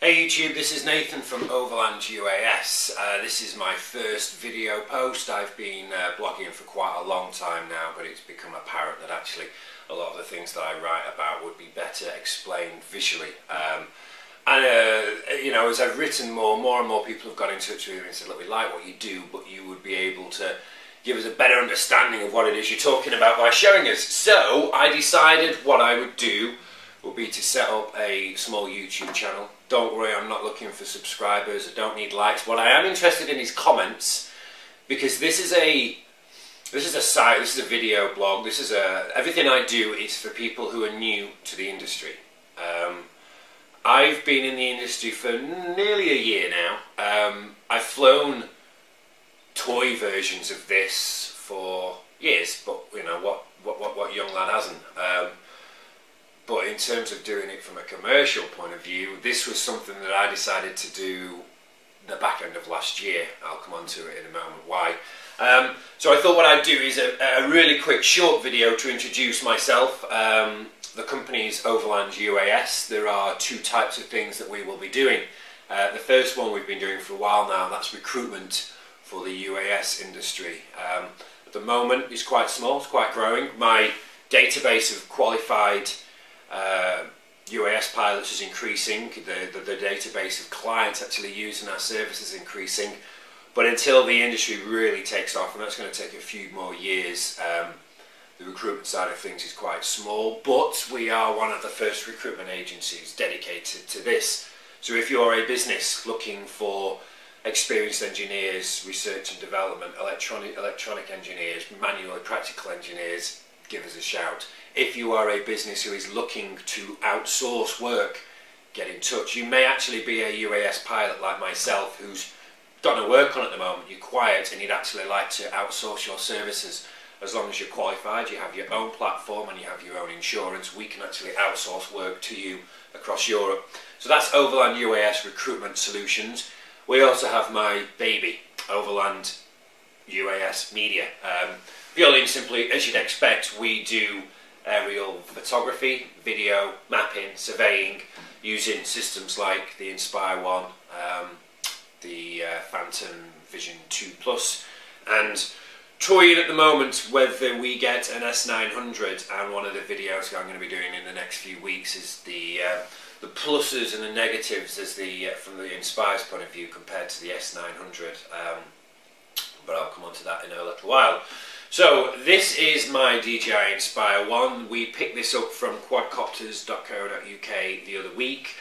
Hey YouTube, this is Nathan from Overland UAS. This is my first video post. I've been blogging for quite a long time now, but it's become apparent that actually a lot of the things that I write about would be better explained visually. You know, as I've written more and more people have got in touch with me and said, look, we like what you do, but you would be able to give us a better understanding of what it is you're talking about by showing us. So I decided what I would do would be to set up a small YouTube channel. Don't worry, I'm not looking for subscribers, I don't need likes. What I am interested in is comments, because this is a site, this is a video blog, everything I do is for people who are new to the industry. I've been in the industry for nearly a year now. I've flown toy versions of this for years, but you know, what young lad hasn't? But in terms of doing it from a commercial point of view, this was something that I decided to do the back end of last year. I'll come on to it in a moment why. So I thought what I'd do is a really quick short video to introduce myself. The company is Overland UAS. There are two types of things that we will be doing. The first one we've been doing for a while now, that's recruitment for the UAS industry. At the moment it's quite small, it's quite growing. My database of qualified UAS pilots is increasing, the database of clients actually using our service is increasing, but until the industry really takes off, and that's going to take a few more years, the recruitment side of things is quite small, but we are one of the first recruitment agencies dedicated to this. So if you're a business looking for experienced engineers, research and development, electronic engineers, manual and practical engineers, give us a shout. If you are a business who is looking to outsource work, get in touch. You may actually be a UAS pilot like myself who's got no work on at the moment, you're quiet and you'd actually like to outsource your services. As long as you're qualified, you have your own platform and you have your own insurance, we can actually outsource work to you across Europe. So that's Overland UAS Recruitment Solutions. We also have my baby, Overland UAS Media. Purely and simply, as you'd expect, we do aerial photography, video, mapping, surveying, using systems like the Inspire 1, the Phantom Vision 2 Plus, and toying at the moment whether we get an S900. And one of the videos I'm going to be doing in the next few weeks is the pluses and the negatives as from the Inspire's point of view compared to the S900. But I'll come on to that in a little while. So this is my DJI Inspire 1. We picked this up from quadcopters.co.uk the other week.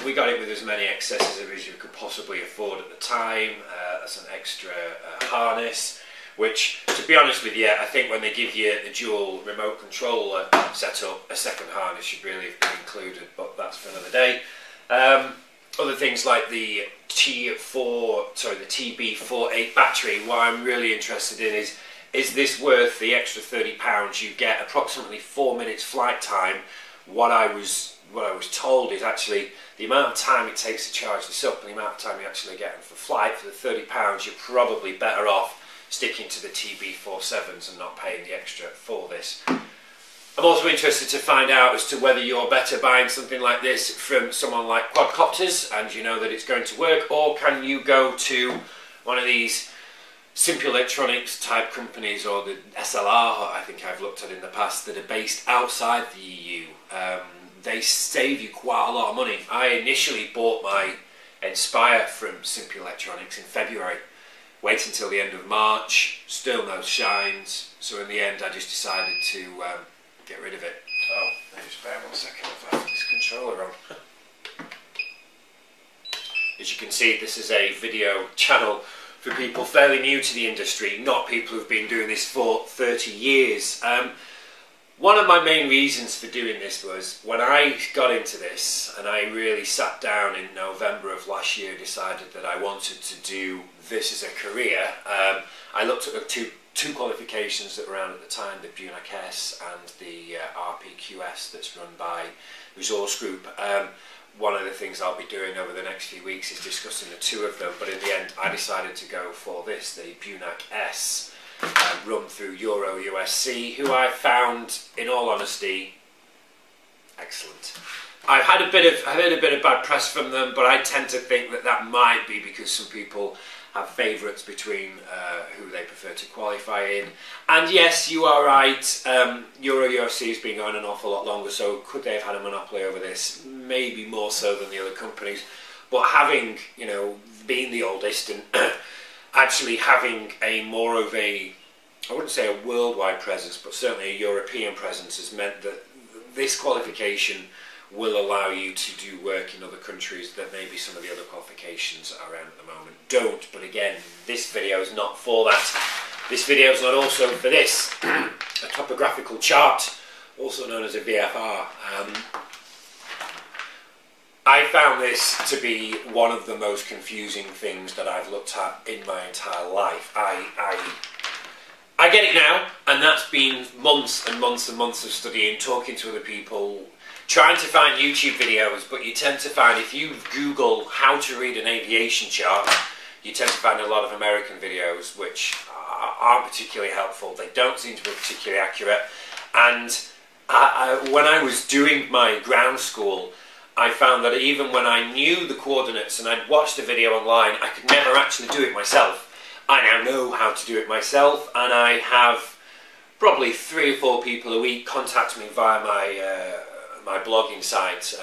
We got it with as many accessories as you could possibly afford at the time. That's an extra harness, which, to be honest with you, I think when they give you the dual remote controller setup, a second harness should really have been included, but that's for another day. Other things like the TB48 battery. What I'm really interested in is this worth the extra £30? You get approximately 4 minutes flight time. What I was told is actually the amount of time it takes to charge this up and the amount of time you actually get for flight. For the £30, you're probably better off sticking to the TB47s and not paying the extra for this. I'm also interested to find out as to whether you're better buying something like this from someone like Quadcopters and you know that it's going to work, or can you go to one of these simple electronics type companies, or the SLR I think I've looked at in the past, that are based outside the EU. They save you quite a lot of money. I initially bought my Inspire from Simple Electronics in February. Wait until the end of March, still no shines, so in the end I just decided to get rid of it. Oh, just bear 1 second, I've left this controller on. As you can see, this is a video channel for people fairly new to the industry, not people who've been doing this for 30 years. One of my main reasons for doing this was when I got into this and I really sat down in November of last year, decided that I wanted to do this as a career. I looked at the two qualifications that were around at the time, the BUNC-s and the RPQS that's run by Resource Group. One of the things I'll be doing over the next few weeks is discussing the two of them, but in the end I decided to go for this, the BUNC-s, run through EuroUSC, who I found, in all honesty, excellent. I've had a bit of bad press from them, but I tend to think that that might be because some people have favourites between who they prefer to qualify in. And yes, you are right, EuroUSC has been going an awful lot longer, so could they have had a monopoly over this? Maybe more so than the other companies. But having, you know, being the oldest and actually having a more of a, I wouldn't say a worldwide presence, but certainly a European presence has meant that this qualification will allow you to do work in other countries that maybe some of the other qualifications around at the moment don't. But again, this video is not for that. This video is not also for this, a topographical chart, also known as a VFR. I found this to be one of the most confusing things that I've looked at in my entire life. I get it now, and that's been months and months and months of studying, talking to other people, trying to find YouTube videos, but you tend to find if you Google how to read an aviation chart, you tend to find a lot of American videos which aren't particularly helpful. They don't seem to be particularly accurate. And when I was doing my ground school, I found that even when I knew the coordinates and I'd watched the video online, I could never actually do it myself. I now know how to do it myself, and I have probably 3 or 4 people a week contact me via my blogging site,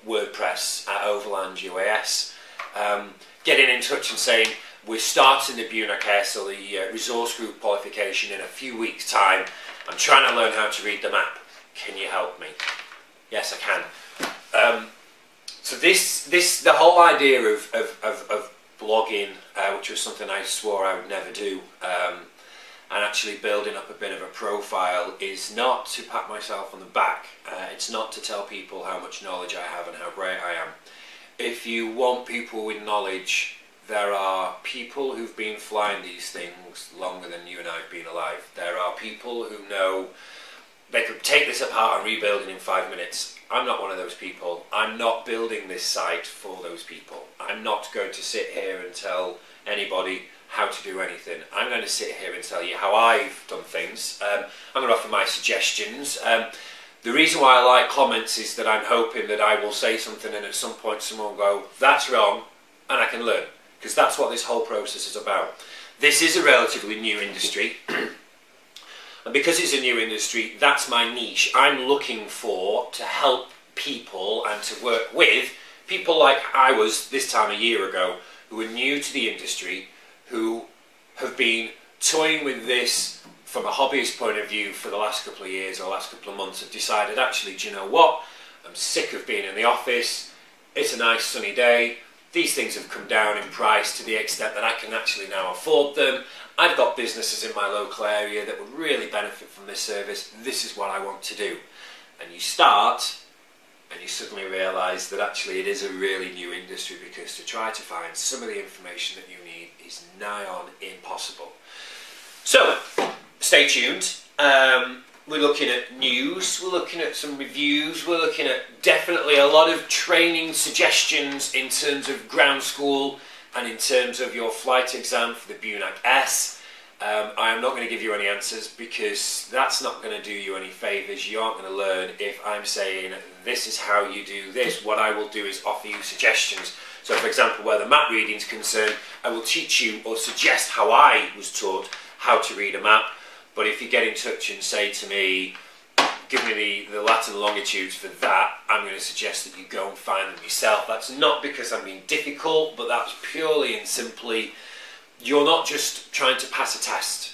WordPress at Overland UAS, getting in touch and saying, we're starting the BUNC-s or the resource group qualification in a few weeks' time. I'm trying to learn how to read the map. Can you help me? Yes, I can. So the whole idea of blogging, which was something I swore I would never do, and actually building up a bit of a profile, is not to pat myself on the back. It's not to tell people how much knowledge I have and how great I am. If you want people with knowledge, there are people who've been flying these things longer than you and I have been alive. There are people who know they could take this apart and rebuild it in 5 minutes. I'm not one of those people. I'm not building this site for those people. I'm not going to sit here and tell anybody how to do anything. I'm going to sit here and tell you how I've done things. I'm going to offer my suggestions. The reason why I like comments is that I'm hoping that I will say something and at some point someone will go, that's wrong, and I can learn. Because that's what this whole process is about. This is a relatively new industry. And because it's a new industry, that's my niche. I'm looking to help people and to work with people like I was this time a year ago, who are new to the industry, who have been toying with this from a hobbyist point of view for the last couple of years or last couple of months, have decided, actually, do you know what? I'm sick of being in the office. It's a nice sunny day. These things have come down in price to the extent that I can actually now afford them. I've got businesses in my local area that would really benefit from this service. This is what I want to do. And you start, and you suddenly realise that actually it is a really new industry, because to try to find some of the information that you need is nigh on impossible. So, stay tuned. We're looking at news, we're looking at some reviews, we're looking at definitely a lot of training suggestions in terms of ground school and in terms of your flight exam for the BUNC-s. I am not going to give you any answers, because that's not going to do you any favours. You aren't going to learn if I'm saying this is how you do this. What I will do is offer you suggestions. So for example, where the map reading is concerned, I will teach you or suggest how I was taught how to read a map. But if you get in touch and say to me, give me the lat and longitudes for that, I'm going to suggest that you go and find them yourself. That's not because I'm being difficult, but that's purely and simply, you're not just trying to pass a test.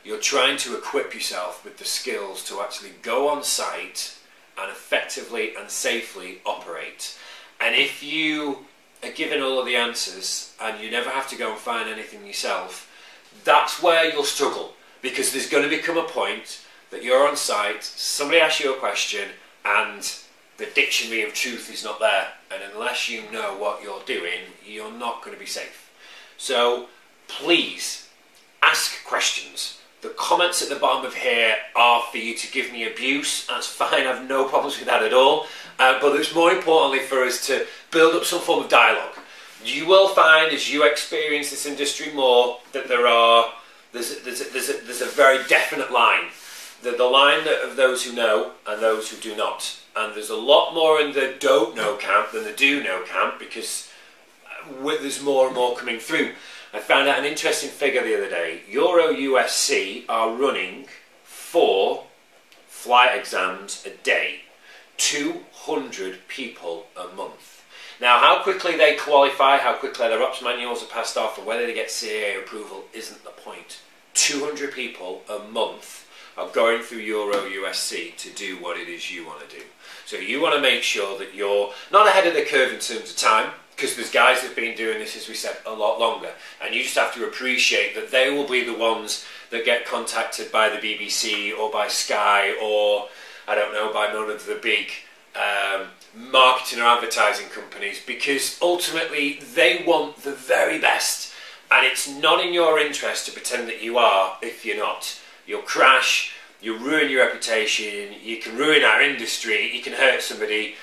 You're trying to equip yourself with the skills to actually go on site and effectively and safely operate. And if you are given all of the answers and you never have to go and find anything yourself, that's where you'll struggle. Because there's going to become a point that you're on site, somebody asks you a question, and the dictionary of truth is not there. And unless you know what you're doing, you're not going to be safe. So please ask questions. The comments at the bottom of here are for you to give me abuse. That's fine, I have no problems with that at all. But it's more importantly for us to build up some form of dialogue. You will find, as you experience this industry more, that there's a very definite line the line of those who know and those who do not. And there's a lot more in the don't know camp than the do know camp, because there's more and more coming through. I found out an interesting figure the other day. EuroUSC are running 4 flight exams a day. 200 people a month. Now, how quickly they qualify, how quickly their ops manuals are passed off, and whether they get CAA approval isn't the point. 200 people a month are going through EuroUSC to do what it is you want to do. So you want to make sure that you're not ahead of the curve in terms of time, because there's guys that have been doing this, as we said, a lot longer. And you just have to appreciate that they will be the ones that get contacted by the BBC or by Sky or, I don't know, by none of the big marketing or advertising companies, because ultimately they want the very best. And it's not in your interest to pretend that you are if you're not. You'll crash, you'll ruin your reputation, you can ruin our industry, you can hurt somebody.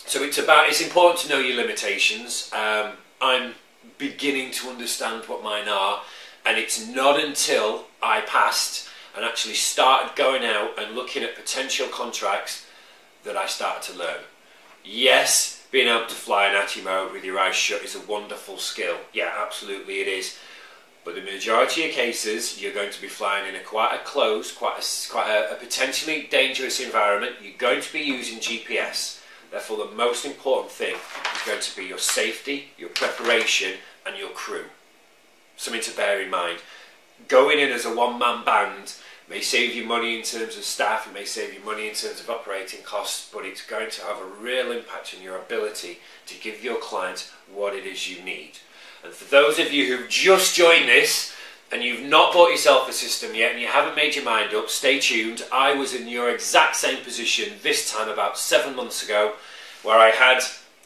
So it's important to know your limitations. I'm beginning to understand what mine are, and it's not until I passed and actually started going out and looking at potential contracts that I started to learn. Yes, being able to fly in ATI mode with your eyes shut is a wonderful skill. Yeah, absolutely it is. But the majority of cases, you're going to be flying in quite a close, quite a potentially dangerous environment. You're going to be using GPS. Therefore, the most important thing is going to be your safety, your preparation, and your crew. Something to bear in mind. Going in as a one-man band may save you money in terms of staff, it may save you money in terms of operating costs, but it's going to have a real impact on your ability to give your client what it is you need. And for those of you who've just joined this and you've not bought yourself a system yet and you haven't made your mind up, stay tuned. I was in your exact same position this time about 7 months ago, where I had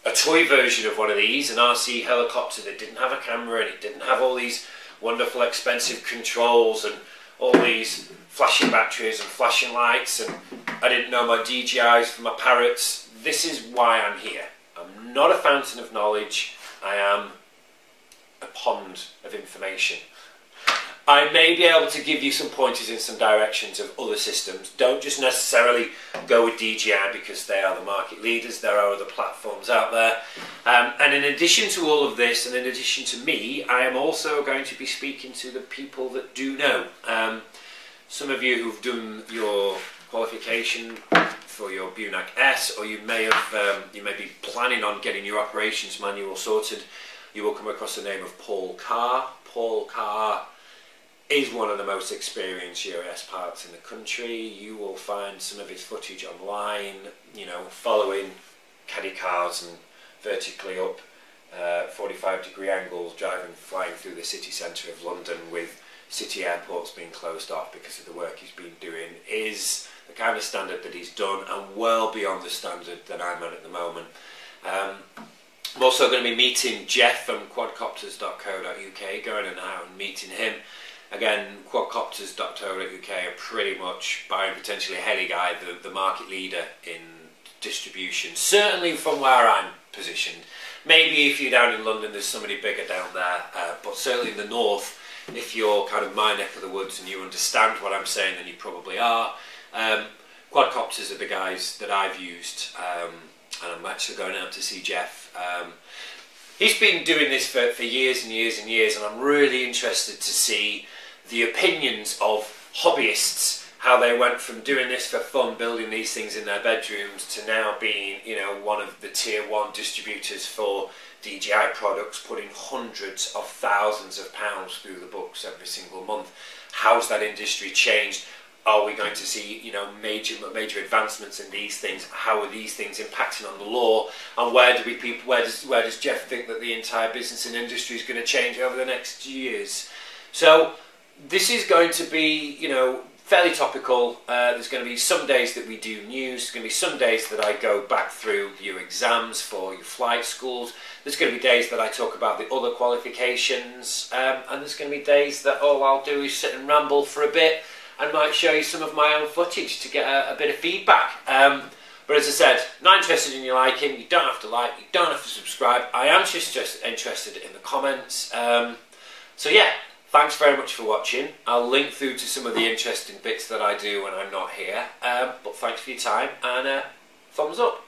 a toy version of one of these, an RC helicopter that didn't have a camera and it didn't have all these wonderful expensive controls and all these flashing batteries and flashing lights, and I didn't know my DJIs from my parrots. This is why I'm here. I'm not a fountain of knowledge, I am a pond of information. I may be able to give you some pointers in some directions of other systems. Don't just necessarily go with DJI because they are the market leaders. There are other platforms out there. And in addition to all of this, and in addition to me, I am also going to be speaking to the people that do know. Some of you who've done your qualification for your BUNC-S, or you may be planning on getting your operations manual sorted, you will come across the name of Paul Carr. Paul Carr is one of the most experienced UAS pilots in the country. You will find some of his footage online, you know, following caddy cars and vertically up 45-degree angles, flying through the city centre of London with city airports being closed off because of the work he's been doing, is the kind of standard that he's done, and well beyond the standard that I'm at the moment. I'm also going to be meeting Jeff from quadcopters.co.uk, going out and meeting him. Again, quadcopters.co.uk are pretty much, barring potentially a heli guy, the market leader in distribution, certainly from where I'm positioned. Maybe if you're down in London, there's somebody bigger down there, but certainly in the north, if you're kind of my neck of the woods and you understand what I'm saying, then you probably are. Quadcopters are the guys that I've used, and I'm actually going out to see Jeff. He's been doing this for years and years and years, and I'm really interested to see the opinions of hobbyists, how they went from doing this for fun, building these things in their bedrooms, to now being, you know, one of the tier 1 distributors for DJI products, putting hundreds of thousands of pounds through the books every single month. How's that industry changed? Are we going to see, you know, major advancements in these things? How are these things impacting on the law? And where does Jeff think that the entire business and industry is going to change over the next years? So this is going to be, you know, fairly topical. There's going to be some days that we do news. There's going to be some days that I go back through your exams for your flight schools. There's going to be days that I talk about the other qualifications, and there's going to be days that all I'll do is sit and ramble for a bit. I might show you some of my own footage to get a bit of feedback. But as I said, not interested in your liking. You don't have to like, you don't have to subscribe. I am just interested in the comments. So yeah, Thanks very much for watching. I'll link through to some of the interesting bits that I do when I'm not here. But thanks for your time, and thumbs up.